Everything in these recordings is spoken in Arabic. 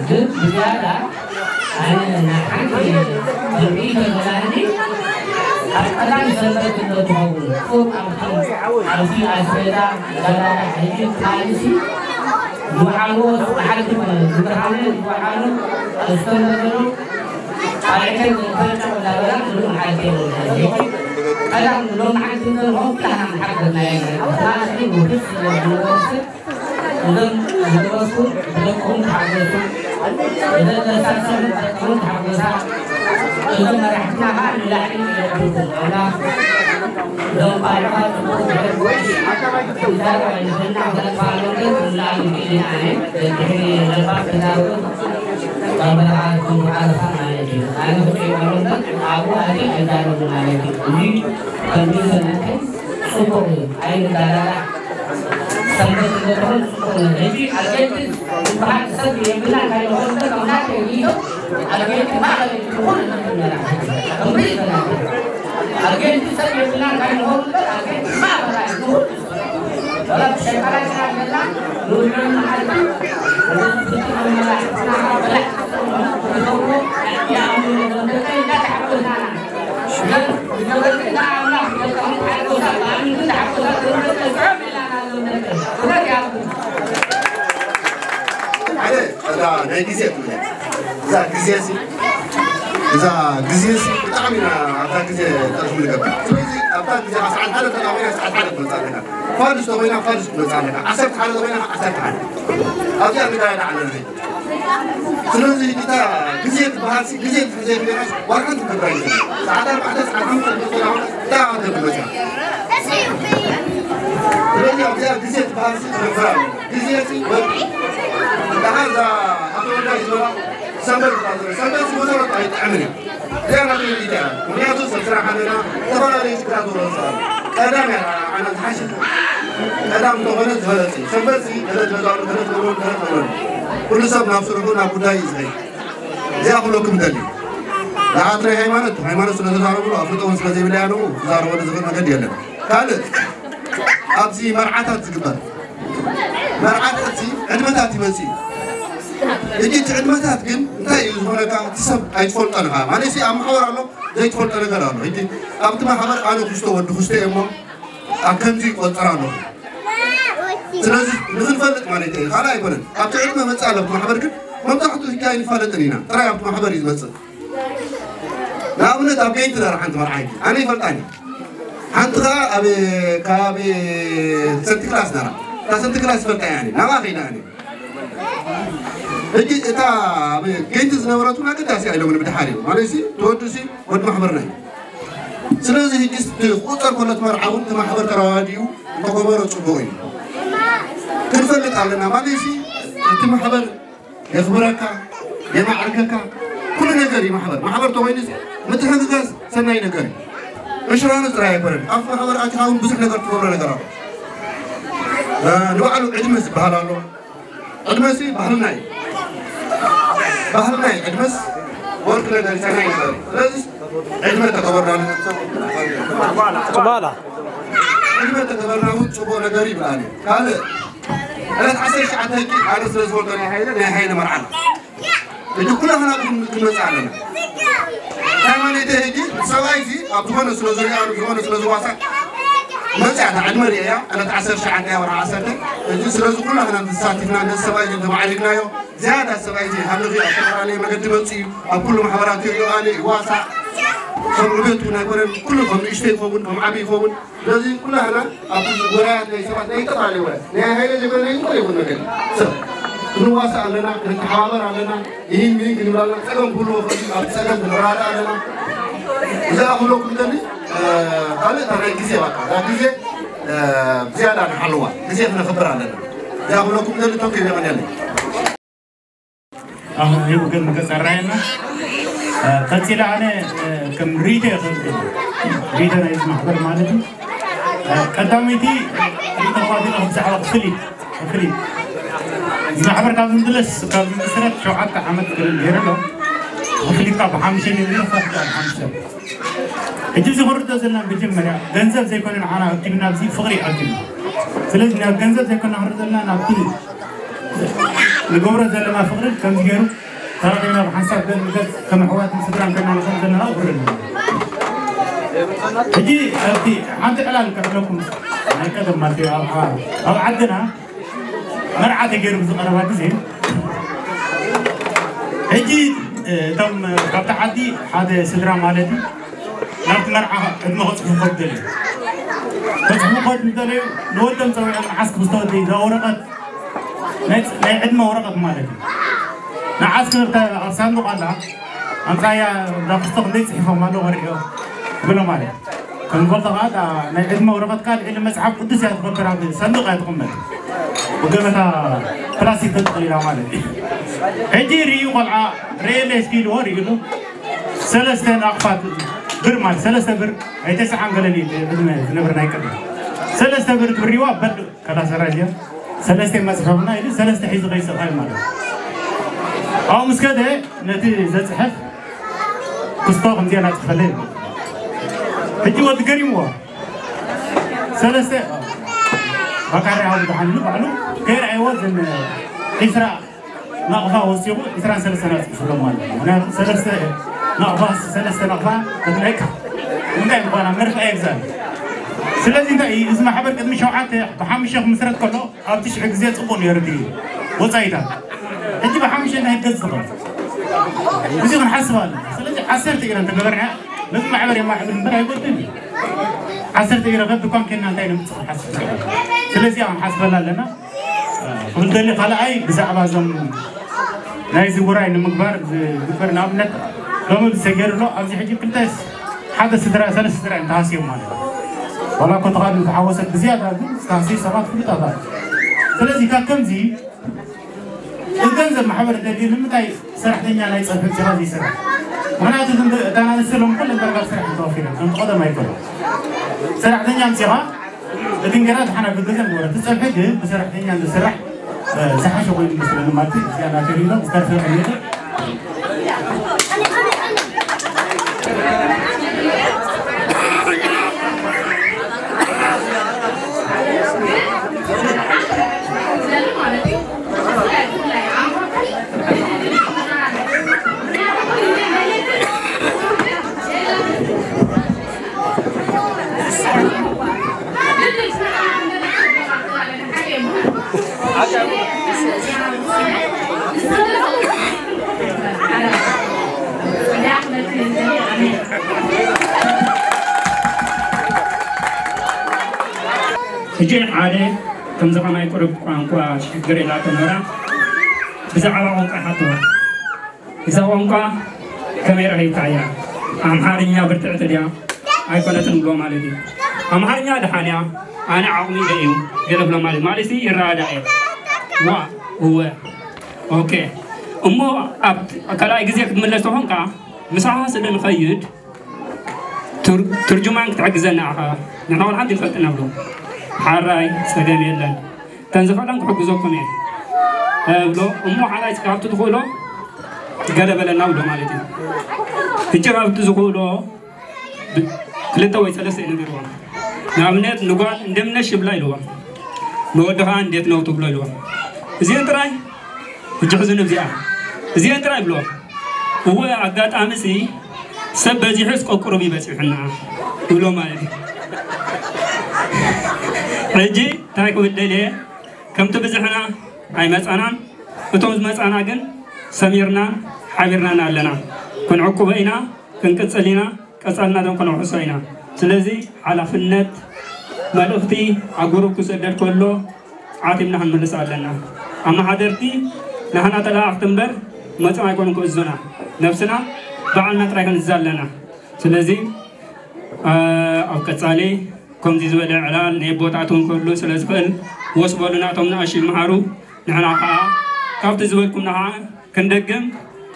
جد بزيادة أنا حكي تربية الملاهي أنا سلبت النتوء فوق أبتي أسبدا لا حيجي ثالثي وحلو حد من وحلو استمروا على كل ولا ولا كلهم حاجين أنا لون عندنا هم كلام حقنا يعني أنا في مدرس لون لون حاجة إذا سافرت لون حاجة إذا رحنا على اللاعبين أنا لو بعرف إذا رحنا على اللاعبين يعني تهني لبعض الناس أنا أكون عارفة عليه أنا بقول أبو هذه إدارة عليه ini kami support air darah sampai ke terus jadi agen bahan segi bilang kalau kita nak itu agen mana kembali agen segi bilang kalau agen mana itu dalam sekarang adalah dunia ada إذا جزيسي تعمل أبدا جزية تجمل قبل أبدا جزية عشان هذا تلاقينا عشان هذا بنزعلنا فارس تبينا فارس بنزعلنا عشرت حالة تبينا عشرت حالة أبدا بداية على ذي سلوزي كذا جزية بحاسي جزية جزية بيناش واركان تبرايزين ساعات بعد ساعات هم تبصرون تعال تبصرون سلوزي أبدا جزية بحاسي بفرام جزية هذا أقول لك سامبل سموزر تعمل لأن هذا الإدارة ونياتو سلسلة حدنا تبغى ليش كذا دور صار أدام أنا تحشد أدام تغنى زهلتي سامبلسي هذا جزار هذا تقولون هذا تقولون كل سب نفسرون أبو دايز هاي زي أقولكم دليل لا عطري هيمانة سنة زارو أفريقيا ونسنا زي بليانو زارو ولا زغنا كديانا قالت أبزي مرعاتات تقبل مرعاتاتي عندما تبزي يجي تعلمات جن نتاي هنا كان تسب أي تفولت أنا ما نسي أم حوار عنه زي تفولت أنا كلامه يجي أبد ما حبر أنا خشتوا ود خشتة أمم أكمل زي قلترانه تنازل نخل فلت ما نتاي خلا يقولن أبد علم ما تسأله ما حبر كن ما بتحطوا هكاين فلت لينا ترى أبد ما حبر يزمت لا أبد أبين ترى راح أنت مرعي أنا يفلتاني أنت أبي كابي سنت كلاس نرى سنت كلاس فلت يعني نما خينا يعني هجي تا جيت زنوراتنا كده سي علوم بدحاري ماليسي تودسي ود محبرنا سلازي هجي قطر كلت مرعون تما حبر تراواديو تقبروا صبوي كنفلت علينا ماليسي تما حبر يخبرك يمعركك كل نجاري محبر توينس متحقق سناي نجاري اشران زراي برن اف حبر اجاون بزح نجار تقبر نجار نوعلو ادمس بحالالو ادمسي بحالناي بحرنا عدمس وركنا دلسنا يسار لازم عدمة تكبرنا قبالة عدمة تكبرنا وتشوفوا نجاري بالآن قال أنا تحسي شعتك على سلسلة وركنا نهاية مرحلة يجي كلها هنا بنمسعنا كمان يتهجي سوايزي أبغون سلسلة أبغون سلسلة واسع مسعنا عدمة ريا أنا تعسر شعتك ورا عسرتك يجي سلسلة كلها هنا نساتفنا نسوايزي نمعرقنا يو زيادة سبعيني هنلغي أكثر عليه مقدمتي أقول محاورات يواني واسع خبرتنا يقولون كلهم يشتي فوون هم عبي فوون لازم كلها أنا أقول وراء ليس بعد أي قطع لي وراء نهاية جبنا يقول يقول مكان كل واسع لنا نتحاور لنا يهين مين كنا لنا سكان كله سكان بالوراء لنا إذا أقول لكم تاني قال ترى كذي واقع كذي زيادة عن حلوة كذي إحنا خبر علينا إذا أقول لكم تاني توكل يا منيالي يمكن كسرنا تسيلا على كم ريدة ريدة اسمه خبر مالتي قدامتي ريدة فاضلة هم ساعة خليت إذا خبر كابن دلس كابن مسرت شو حتى عمد كلهم خليت كاب حامشين اللي فاضل حامشين الجزء هرد زلنا بجمع جنزب زي كنا أنا أكتبنا بزي فقري أكتب فلذا جنزب زي كنا هرد زلنا نبتدي لجمرة زي ما فقرت كم زيرو تراكينا بحساب كم حوات مسدران كنا نخلص لنا أقرن هجي أبدي عند الآن كلامكم أنا كذا ما في أو عندنا مرعى تجير بزقنا ما تزين هجي تم قبل عدي هذا سدران مالتي نرت مرعى المغص مفضل بس مفضل مدلي نودم سوي عسك مستودي إذا ورقة لا عندنا ورقة مالتي نعسك بتاع صندوق الله أنا سايا دافستق ليس حفظ ماله غريب بلا مالي كان قلت هذا نعدم ورقة قال إلا مسحب قدس يتفكر هذا صندوق يتقمت وقامتها بلاستيك تدخل إلى مالي هجي ريو قلعة ريل إسكيلو ريلو سلسلة أقفات بر مال سلسلة بر أي تسعة قلني بدنا نبر نايكر سلسلة بر بريوا بل كذا سراجة سلسلة مسحبنا إلى سلسلة حيز غير سقاي مالي أو مسكده نتي زت حف كستوق مزيانة تخليه هجي ود قريموا سلسة بكرة هذا بحنلو بعلو غير عوض إن إسراء نقفة وسيو إسراء سلسة ناس بسلام مال أنا سلسة نقفة سلسة نقفة تبليك ونداي مقارنة مرف أجزاء سلسة إنت إذا ما حبرت قد مشوعات بحامي شيخ مسرت كله أبتش عجزات أقول يردي وزايدا هجي بحامي إنها تجزء بس يكون حسبان سلسة حسرت إذا أنت قدرنا لازم عبر يا ما عبر مرة يقول لي حسرت إذا غد كم كنا نتاين متصل حسب سلسة عم حسب لنا قلت لي خلا أي بزعب هذا نايز وراي نمكبر بكرنا أبنت لما بسجل له أبزي حجي كنتاس حدا سدرا سلسة سدرا انت هاسي ماله والله كنت قاعد متحوسة بزيادة تحسي سرات كل هذا سلسة كم زي الجنزب محبر الدين المتاي سرح دنيا لا يصير في جهازي سرح وانا أنا نسلم كل الدرجات سرح توفينا كنت قدم ما يكون سرح دنيا مسيرة الدين جراد حنا بالجزم ولا تسأل حاجة بسرح دنيا عند سرح سحش شغل مثلا مالتي أنا كريمة مسترسل عليها هجين عادي كم زمان يقرب قانقوا شجر إلى تمرة بزعل قانقا حتوا إذا قانقا كاميرا هي كايا أم هارينيا برتعتديا أي كنا تنقول مالدي أم هارينيا دحانيا أنا عقلي دايم قلب لمالي مالسي إرادة وا هو أوكي أمو كلا إجزاك ملستهم كا مساحة سدن خيد ترجمان تعجزنا عها نحاول حد يفتنا بلو حراي سدن يلن تنزفلن كحجزوكم بلو أمو حراي سكابت تقولو قلب لنا بلو مالتي تجرب تزقولو كلتا ويسلس إنجروان نعمنات نقول ندمنا شبلا يلوان نودها نديت نوتو بلا يلوان زين تراي تجهزون بزيا زين تراي بلو هو عقاد أمسي سب بزيحس قربي بس إحنا بلو مالتي رجي تايكو بالدليل كم تبزحنا أي مسأنا بتوز مسأنا جن سميرنا حبيرنا نالنا كن عقوبينا كن كتسلينا كسرنا دم كنا حسينا سلزي على فنت ملختي عقورب كسدر كله عاتمنا هم ملص علينا أما حضرتي نحن تلا أختمبر ما تما يكون كوزنا نفسنا بعنا تراكن الزلنا سلزي أو كتسالي كم زي زود إعلان نبوت عتون كله سلزي كل وصبرنا تومنا أشيل معروف نحن كافت زود كنا كندقم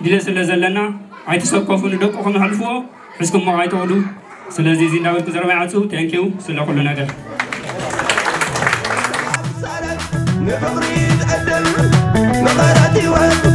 دليل سلزلنا عيتسقفون دقهم حلفوا حسكم ما عيتولو سلازي زين داود كزرع معاتو تانكيو سلا كل نجار نفريد أدم نظراتي وهدو